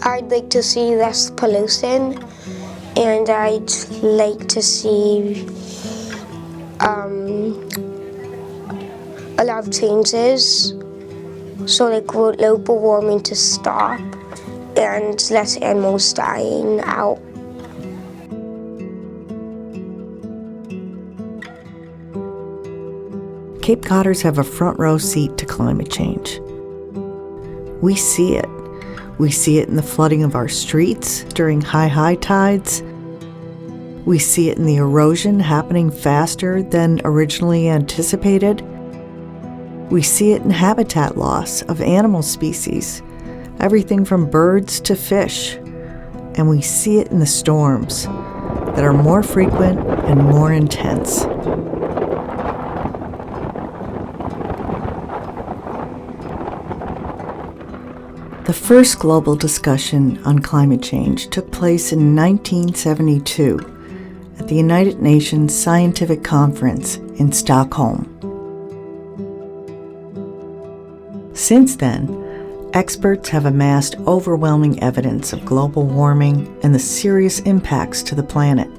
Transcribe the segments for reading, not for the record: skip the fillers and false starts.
I'd like to see less pollution, and I'd like to see a lot of changes, so like global warming to stop and less animals dying out. Cape Codders have a front row seat to climate change. We see it. We see it in the flooding of our streets during high tides. We see it in the erosion happening faster than originally anticipated. We see it in habitat loss of animal species, everything from birds to fish. And we see it in the storms that are more frequent and more intense. The first global discussion on climate change took place in 1972 at the United Nations Scientific Conference in Stockholm. Since then, experts have amassed overwhelming evidence of global warming and the serious impacts to the planet.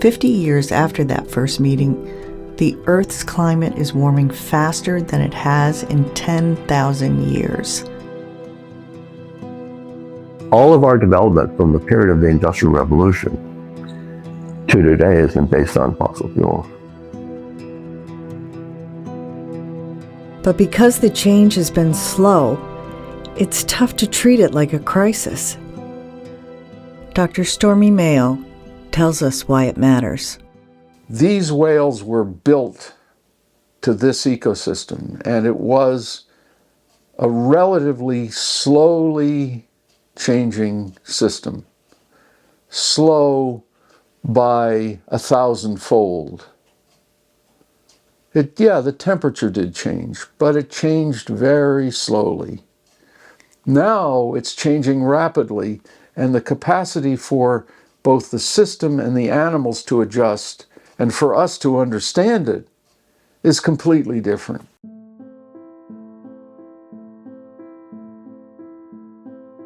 "50 years after that first meeting, the Earth's climate is warming faster than it has in 10,000 years. All of our development from the period of the Industrial Revolution to today has been based on fossil fuels. But because the change has been slow, it's tough to treat it like a crisis. Dr. Stormy Mayo tells us why it matters. These whales were built to this ecosystem, and it was a relatively slowly changing system. Slow by 1,000-fold. The temperature did change, but it changed very slowly. Now it's changing rapidly, and the capacity for both the system and the animals to adjust, and for us to understand it, is completely different.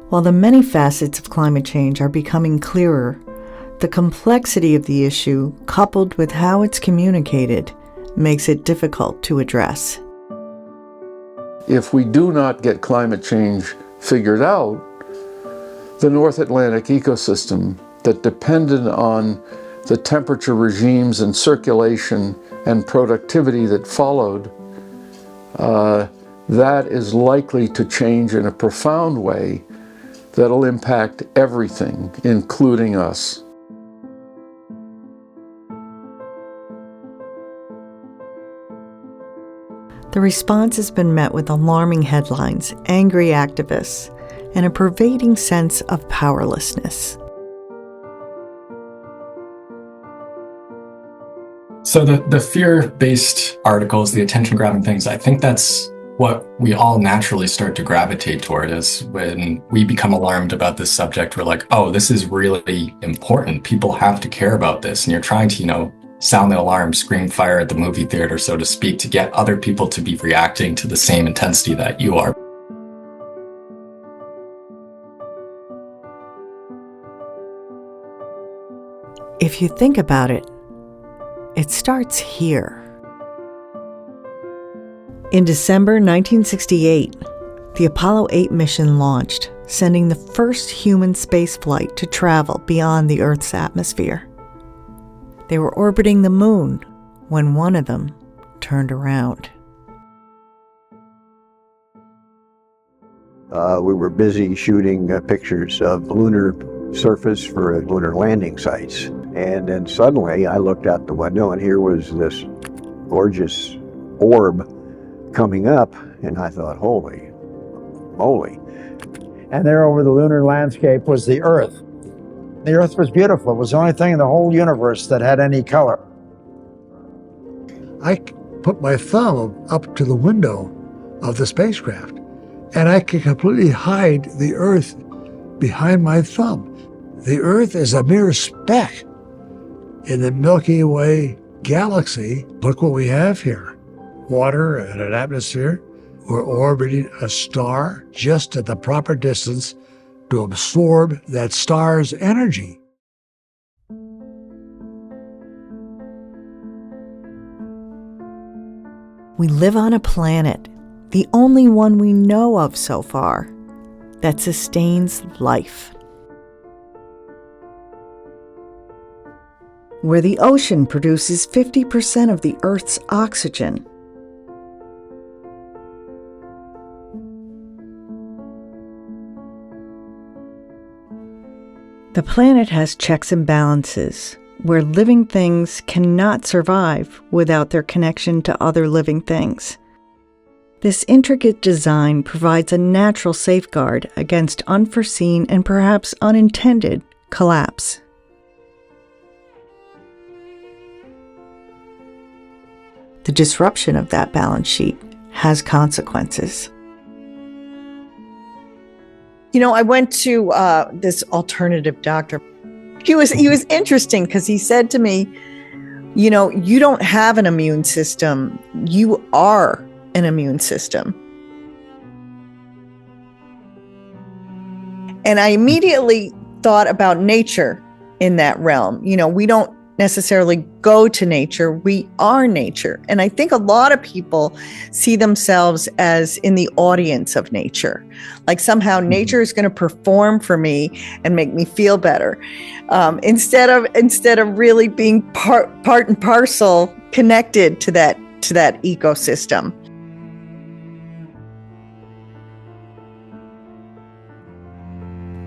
While the many facets of climate change are becoming clearer, the complexity of the issue, coupled with how it's communicated, makes it difficult to address. If we do not get climate change figured out, the North Atlantic ecosystem that depended on the temperature regimes and circulation and productivity that followed, that is likely to change in a profound way that'll impact everything, including us. The response has been met with alarming headlines, angry activists, and a pervading sense of powerlessness. So the fear-based articles, the attention-grabbing things, I think that's what we all naturally start to gravitate toward. Is when we become alarmed about this subject, we're like, oh, this is really important. People have to care about this. And you're trying to, sound the alarm, scream fire at the movie theater, so to speak, to get other people to be reacting to the same intensity that you are. If you think about it, it starts here. In December 1968, the Apollo 8 mission launched, sending the first human spaceflight to travel beyond the Earth's atmosphere. They were orbiting the moon when one of them turned around. We were busy shooting pictures of the lunar surface for lunar landing sites. And then suddenly I looked out the window and here was this gorgeous orb coming up, and I thought, holy moly. And there over the lunar landscape was the Earth. The Earth was beautiful. It was the only thing in the whole universe that had any color. I put my thumb up to the window of the spacecraft, and I could completely hide the Earth behind my thumb. The Earth is a mere speck in the Milky Way galaxy, look what we have here. Water and an atmosphere. We're orbiting a star just at the proper distance to absorb that star's energy. We live on a planet, the only one we know of so far, that sustains life. Where the ocean produces 50% of the Earth's oxygen. The planet has checks and balances, where living things cannot survive without their connection to other living things. This intricate design provides a natural safeguard against unforeseen and perhaps unintended collapse. The disruption of that balance sheet has consequences. You know, I went to this alternative doctor. He was interesting because he said to me, you know, you don't have an immune system. You are an immune system. And I immediately thought about nature in that realm. You know, we don't necessarily go to nature, we are nature. And I think a lot of people see themselves as in the audience of nature. Like somehow nature is going to perform for me and make me feel better. Instead of really being part and parcel connected to that ecosystem.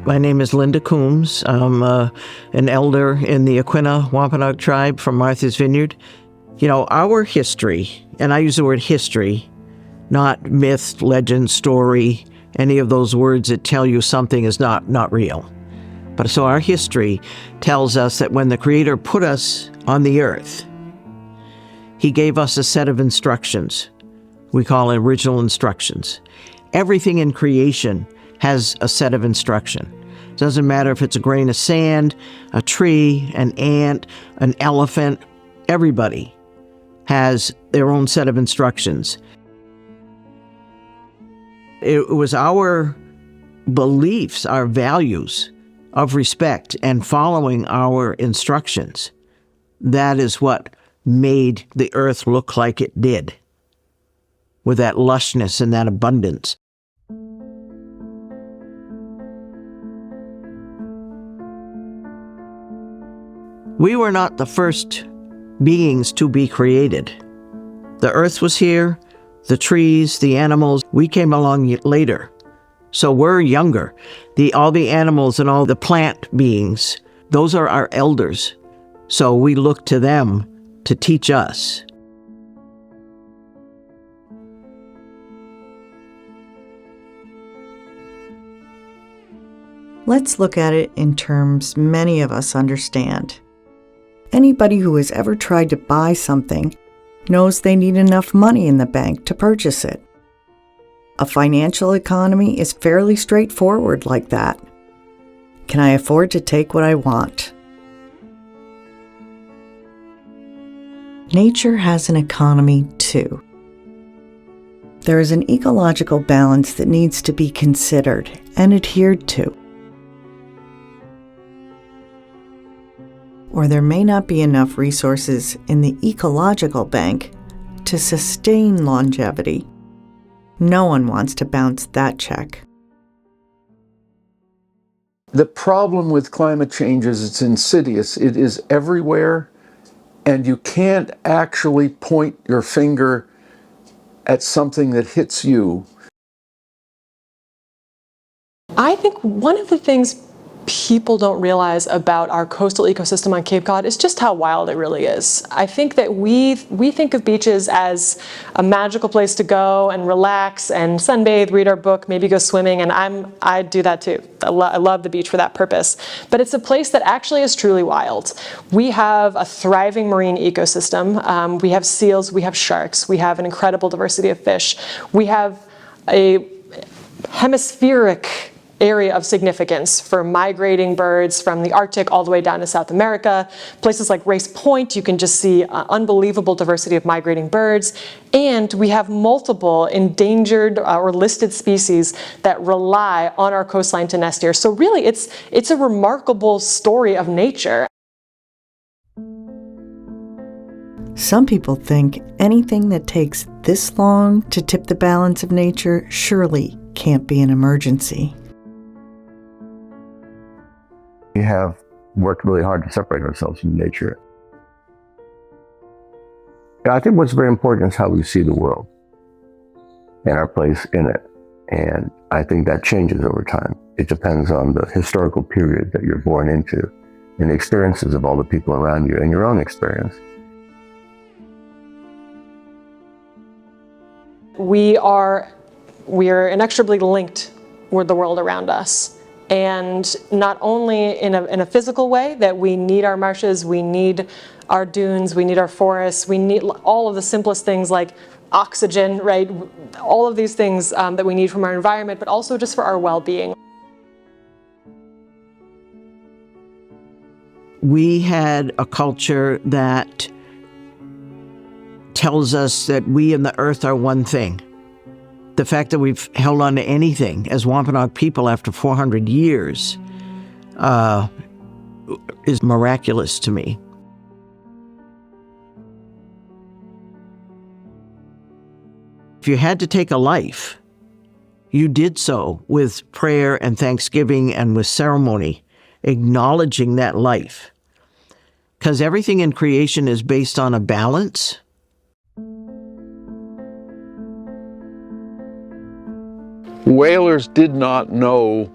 My name is Linda Coombs. I'm an elder in the Aquinnah Wampanoag tribe from Martha's Vineyard. You know, our history, and I use the word history, not myth, legend, story, any of those words that tell you something is not real. But so our history tells us that when the Creator put us on the earth, He gave us a set of instructions. We call it original instructions. Everything in creation has a set of instruction. It doesn't matter if it's a grain of sand, a tree, an ant, an elephant. Everybody has their own set of instructions. It was our beliefs, our values of respect and following our instructions. That is what made the earth look like it did, with that lushness and that abundance. We were not the first beings to be created. The earth was here, the trees, the animals. We came along later. So we're younger. All the animals and all the plant beings, those are our elders. So we look to them to teach us. Let's look at it in terms many of us understand. Anybody who has ever tried to buy something knows they need enough money in the bank to purchase it. A financial economy is fairly straightforward like that. Can I afford to take what I want? Nature has an economy too. There is an ecological balance that needs to be considered and adhered to. Or there may not be enough resources in the ecological bank to sustain longevity. No one wants to bounce that check. The problem with climate change is it's insidious. It is everywhere, and you can't actually point your finger at something that hits you. I think one of the things people don't realize about our coastal ecosystem on Cape Cod is just how wild it really is. I think that we think of beaches as a magical place to go and relax and sunbathe, read our book, maybe go swimming, and I do that too. I love the beach for that purpose. But it's a place that actually is truly wild. We have a thriving marine ecosystem. We have seals, we have sharks, we have an incredible diversity of fish. We have a hemispheric area of significance for migrating birds from the Arctic all the way down to South America. Places like Race Point, you can just see unbelievable diversity of migrating birds. And we have multiple endangered or listed species that rely on our coastline to nest here. So really, it's a remarkable story of nature. Some people think anything that takes this long to tip the balance of nature surely can't be an emergency. We have worked really hard to separate ourselves from nature. And I think what's very important is how we see the world and our place in it. And I think that changes over time. It depends on the historical period that you're born into and the experiences of all the people around you and your own experience. We are inextricably linked with the world around us. And not only in a physical way, that we need our marshes, we need our dunes, we need our forests, we need all of the simplest things like oxygen, right? All of these things that we need from our environment, but also just for our well-being. We had a culture that tells us that we and the earth are one thing. The fact that we've held on to anything as Wampanoag people after 400 years is miraculous to me. If you had to take a life, you did so with prayer and thanksgiving and with ceremony, acknowledging that life. Because everything in creation is based on a balance. Whalers did not know,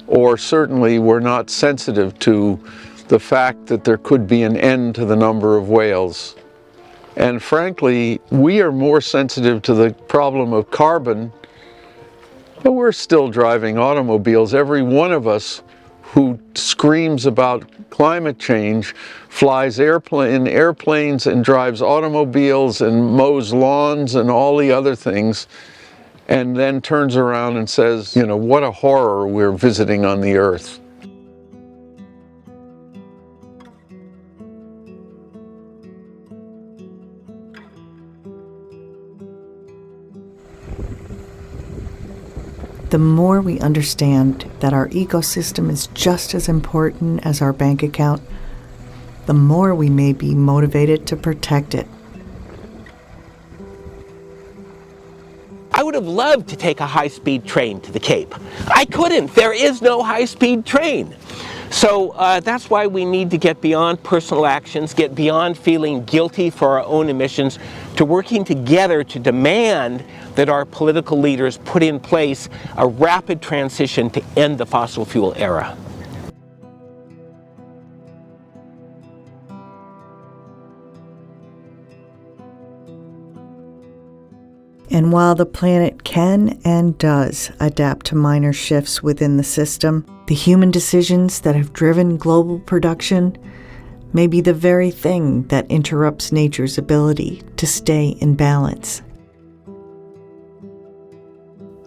or certainly were not sensitive to, the fact that there could be an end to the number of whales. And frankly, we are more sensitive to the problem of carbon, but we're still driving automobiles. Every one of us who screams about climate change flies in airplanes and drives automobiles and mows lawns and all the other things, and then turns around and says, you know, what a horror we're visiting on the earth. The more we understand that our ecosystem is just as important as our bank account, the more we may be motivated to protect it. I would have loved to take a high-speed train to the Cape. I couldn't. There is no high-speed train. So that's why we need to get beyond personal actions, get beyond feeling guilty for our own emissions, to working together to demand that our political leaders put in place a rapid transition to end the fossil fuel era. And while the planet can and does adapt to minor shifts within the system, the human decisions that have driven global production may be the very thing that interrupts nature's ability to stay in balance.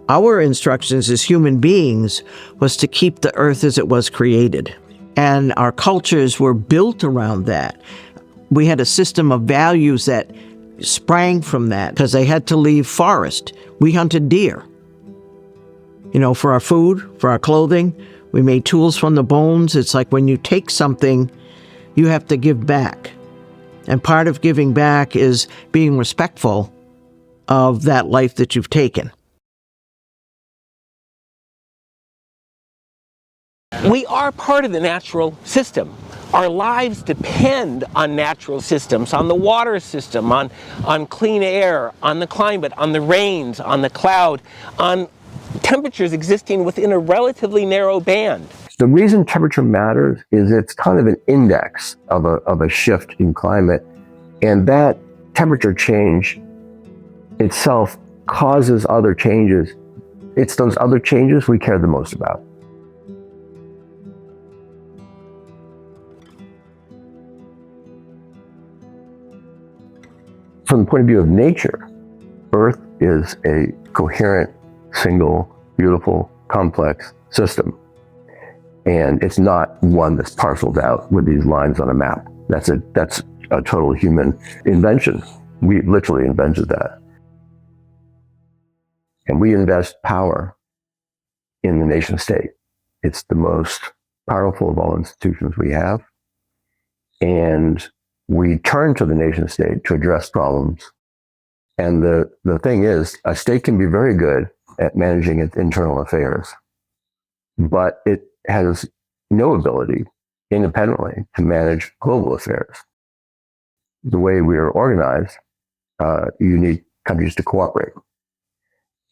Our instructions as human beings was to keep the earth as it was created. And our cultures were built around that. We had a system of values that sprang from that because they had to leave forest. We hunted deer, you know, for our food, for our clothing. We made tools from the bones. It's like when you take something, you have to give back. And part of giving back is being respectful of that life that you've taken. We are part of the natural system. Our lives depend on natural systems, on the water system, on clean air, on the climate, on the rains, on the cloud, on temperatures existing within a relatively narrow band. The reason temperature matters is it's kind of an index of a shift in climate, and that temperature change itself causes other changes. It's those other changes we care the most about. From the point of view of nature, Earth is a coherent, single, beautiful complex system. And it's not one that's parceled out with these lines on a map. That's a total human invention. We literally invented that. And we invest power in the nation state. It's the most powerful of all institutions we have. And we turn to the nation state to address problems. And the thing is, a state can be very good at managing its internal affairs, but it has no ability independently to manage global affairs. The way we are organized, you need countries to cooperate.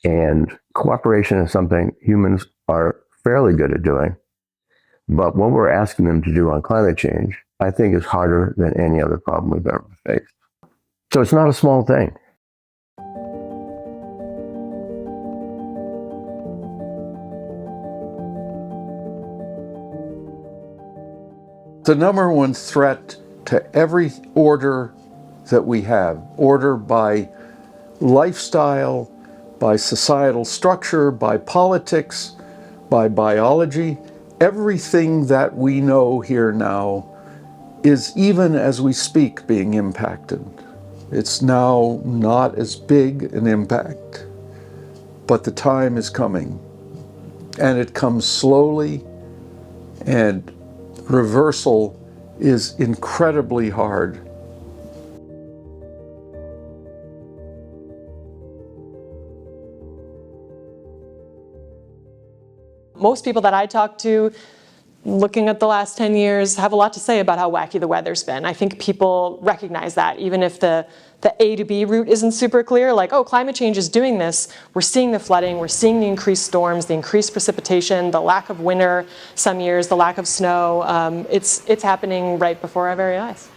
And cooperation is something humans are fairly good at doing. But what we're asking them to do on climate change, I think, is harder than any other problem we've ever faced. So it's not a small thing. The number one threat to every order that we have, order by lifestyle, by societal structure, by politics, by biology, everything that we know here now is, even as we speak, being impacted. It's now not as big an impact, but the time is coming. And it comes slowly, and reversal is incredibly hard. Most people that I talk to, looking at the last 10 years, have a lot to say about how wacky the weather's been. I think people recognize that, even if the A to B route isn't super clear, like, oh, climate change is doing this. We're seeing the flooding, we're seeing the increased storms, the increased precipitation, the lack of winter some years, the lack of snow. It's happening right before our very eyes.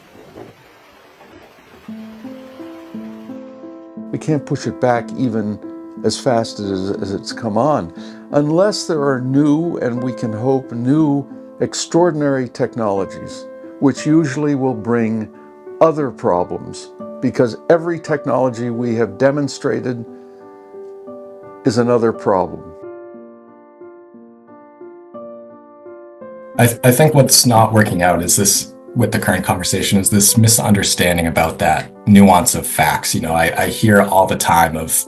We can't push it back even as fast as it's come on, unless there are new, and we can hope new, extraordinary technologies, which usually will bring other problems, because every technology we have demonstrated is another problem. I think what's not working out is this, with the current conversation, is this misunderstanding about that nuance of facts. You know, I hear all the time of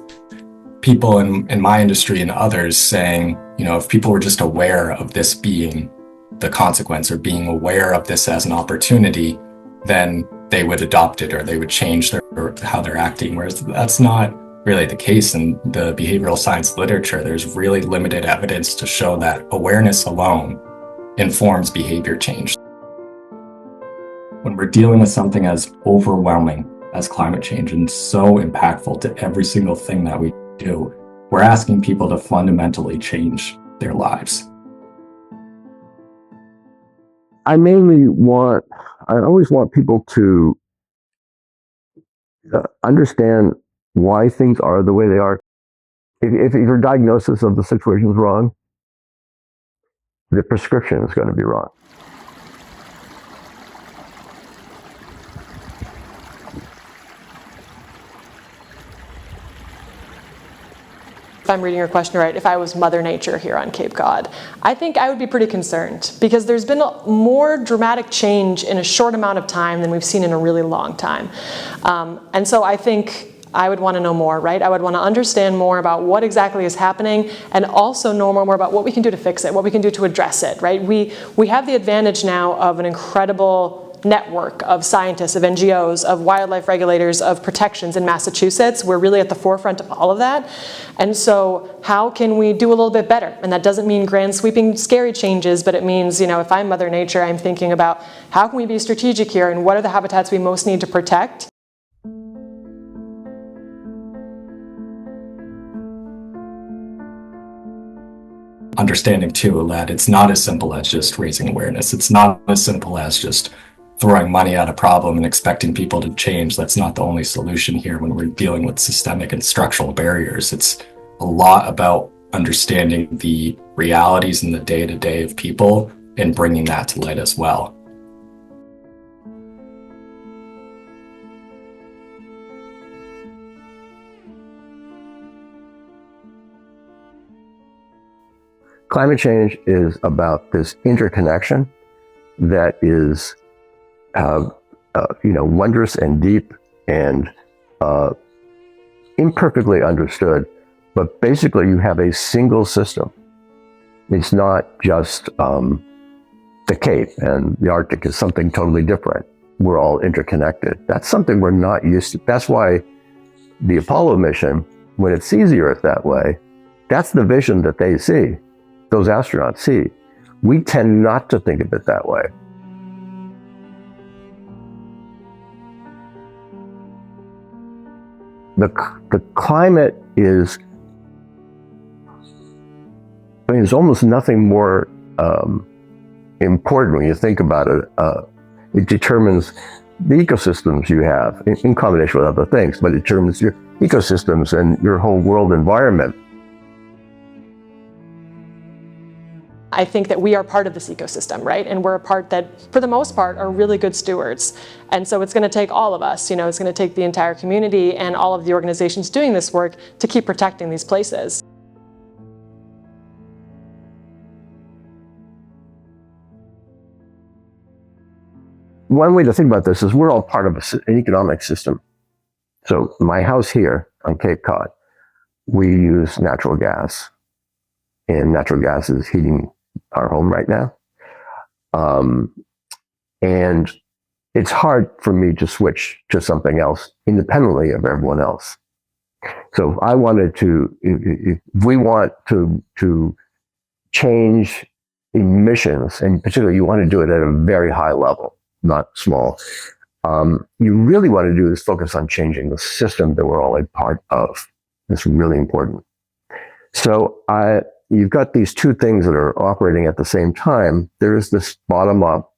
people in my industry and others saying, you know, if people were just aware of this being the consequence, or being aware of this as an opportunity, then they would adopt it, or they would change how they're acting. Whereas that's not really the case in the behavioral science literature. There's really limited evidence to show that awareness alone informs behavior change. When we're dealing with something as overwhelming as climate change and so impactful to every single thing that we do, we're asking people to fundamentally change their lives. I always want people to understand why things are the way they are. If your diagnosis of the situation is wrong, the prescription is going to be wrong. If I'm reading your question right, if I was Mother Nature here on Cape Cod, I think I would be pretty concerned, because there's been a more dramatic change in a short amount of time than we've seen in a really long time. And so I think I would want to know more, right? I would want to understand more about what exactly is happening, and also know more about what we can do to fix it, what we can do to address it, right? We have the advantage now of an incredible network of scientists, of NGOs, of wildlife regulators, of protections in Massachusetts. We're really at the forefront of all of that. And so how can we do a little bit better? And that doesn't mean grand sweeping scary changes, but it means, you know, if I'm Mother Nature, I'm thinking about how can we be strategic here, and what are the habitats we most need to protect? Understanding too that it's not as simple as just raising awareness. It's not as simple as just throwing money at a problem and expecting people to change. That's not the only solution here when we're dealing with systemic and structural barriers. It's a lot about understanding the realities in the day-to-day of people and bringing that to light as well. Climate change is about this interconnection that is, wondrous and deep and imperfectly understood. But basically, you have a single system. It's not just the Cape and the Arctic is something totally different. We're all interconnected. That's something we're not used to. That's why the Apollo mission, when it sees the Earth that way, that's the vision that they see, those astronauts see. We tend not to think of it that way. The climate is, there's almost nothing more important when you think about it. It determines the ecosystems you have in combination with other things, but it determines your ecosystems and your whole world environment. I think that we are part of this ecosystem, right? And we're a part that, for the most part, are really good stewards. And so it's going to take all of us, it's going to take the entire community and all of the organizations doing this work to keep protecting these places. One way to think about this is we're all part of an economic system. So my house here on Cape Cod, we use natural gas, and natural gas is heating our home right now. And it's hard for me to switch to something else independently of everyone else. So if I wanted to, if we want to change emissions, and particularly you want to do it at a very high level, not small, you really want to do is focus on changing the system that we're all a part of. It's really important. So you've got these two things that are operating at the same time. There is this bottom up,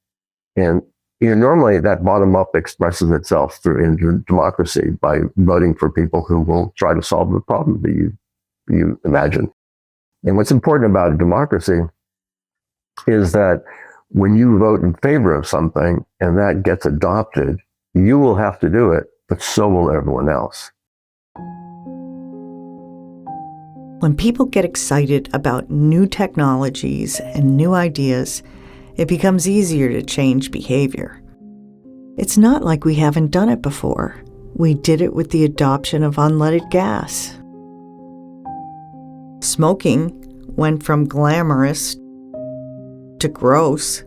and normally that bottom up expresses itself through democracy by voting for people who will try to solve the problem that you imagine. And what's important about democracy is that when you vote in favor of something and that gets adopted, you will have to do it, but so will everyone else. When people get excited about new technologies and new ideas, it becomes easier to change behavior. It's not like we haven't done it before. We did it with the adoption of unleaded gas. Smoking went from glamorous to gross.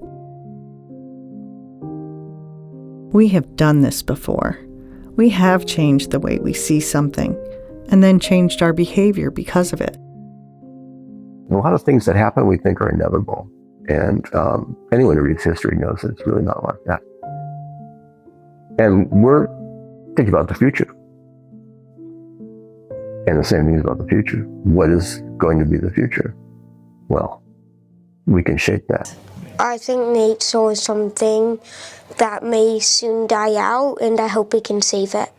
We have done this before. We have changed the way we see something and then changed our behavior because of it. A lot of things that happen we think are inevitable. And anyone who reads history knows that it's really not like that. And we're thinking about the future. And the same thing is about the future. What is going to be the future? Well, we can shape that. I think nature is something that may soon die out, and I hope we can save it.